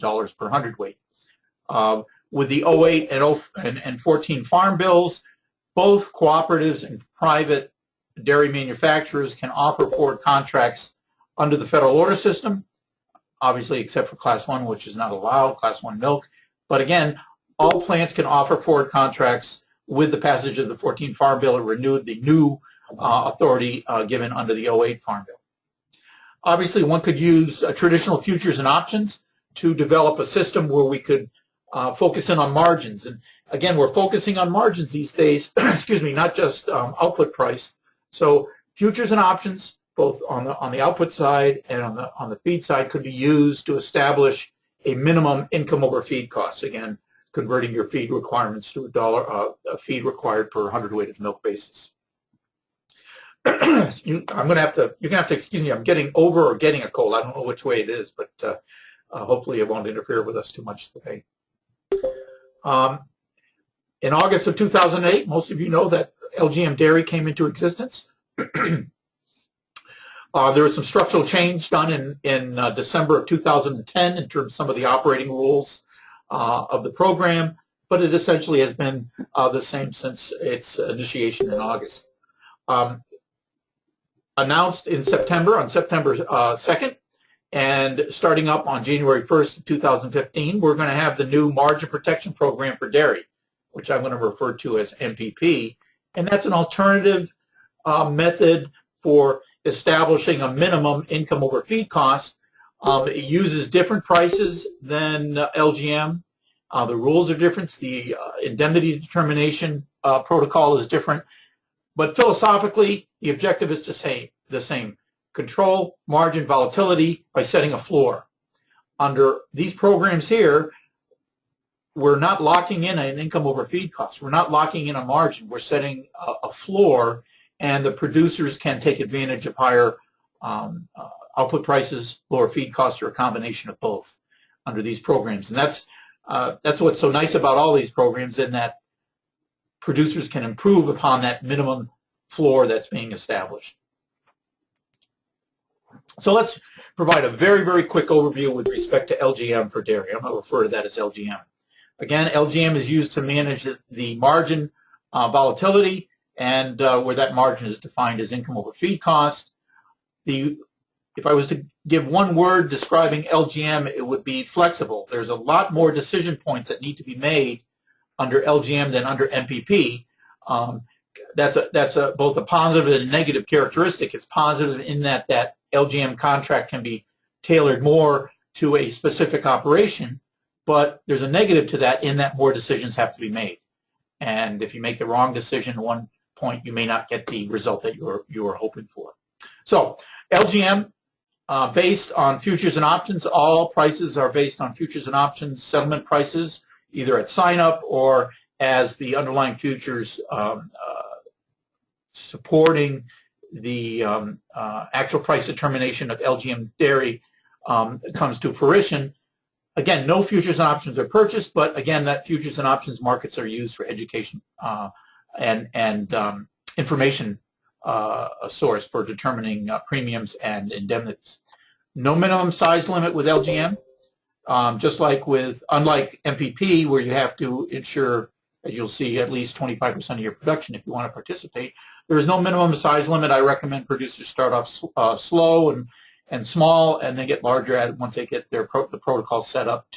per hundredweight. With the 08 and 14 farm bills, both cooperatives and private dairy manufacturers can offer forward contracts under the federal order system, obviously except for Class 1, which is not allowed, Class 1 milk. But again, all plants can offer forward contracts. With the passage of the 14 Farm Bill, it renewed the new authority given under the 08 Farm Bill. Obviously, one could use traditional futures and options to develop a system where we could focus in on margins. And again, we're focusing on margins these days, excuse me, not just output price. So futures and options, both on the output side and on the feed side, could be used to establish a minimum income over feed cost. Again, converting your feed requirements to a feed required per hundredweight of milk basis. You're gonna have to excuse me. I'm getting over or getting a cold. I don't know which way it is, but hopefully it won't interfere with us too much today. In August of 2008, most of you know that LGM dairy came into existence. There was some structural change done in December of 2010 in terms of some of the operating rules of the program, but it essentially has been the same since its initiation in August. Announced in September, on September 2nd, and starting up on January 1st, 2015, we're going to have the new Margin Protection Program for dairy, which I'm going to refer to as MPP, and that's an alternative method for establishing a minimum income over feed cost. It uses different prices than LGM. The rules are different. The indemnity determination protocol is different. But philosophically, the objective is the same. Control margin volatility by setting a floor. Under these programs here, we're not locking in an income over feed cost. We're not locking in a margin. We're setting a floor, and the producers can take advantage of higher output prices, lower feed costs, or a combination of both under these programs. And that's what's so nice about all these programs, in that producers can improve upon that minimum floor that's being established. So let's provide a very, very quick overview with respect to LGM for dairy. I'm going to refer to that as LGM. Again, LGM is used to manage the margin volatility, and where that margin is defined as income over feed cost. If I was to give one word describing LGM, it would be flexible. There's a lot more decision points that need to be made under LGM than under MPP. That's both a positive and a negative characteristic. It's positive in that LGM contract can be tailored more to a specific operation, but there's a negative to that in that more decisions have to be made. And if you make the wrong decision at one point, you may not get the result that you were hoping for. So LGM, based on futures and options, all prices are based on futures and options settlement prices, either at sign-up or as the underlying futures supporting the actual price determination of LGM dairy comes to fruition. Again, no futures and options are purchased, but again, that futures and options markets are used for education and information source for determining premiums and indemnities. No minimum size limit with LGM, just like unlike MPP, where you have to ensure, as you'll see, at least 25% of your production if you want to participate. There is no minimum size limit. I recommend producers start off slow and small, and they get larger once they get the protocol set up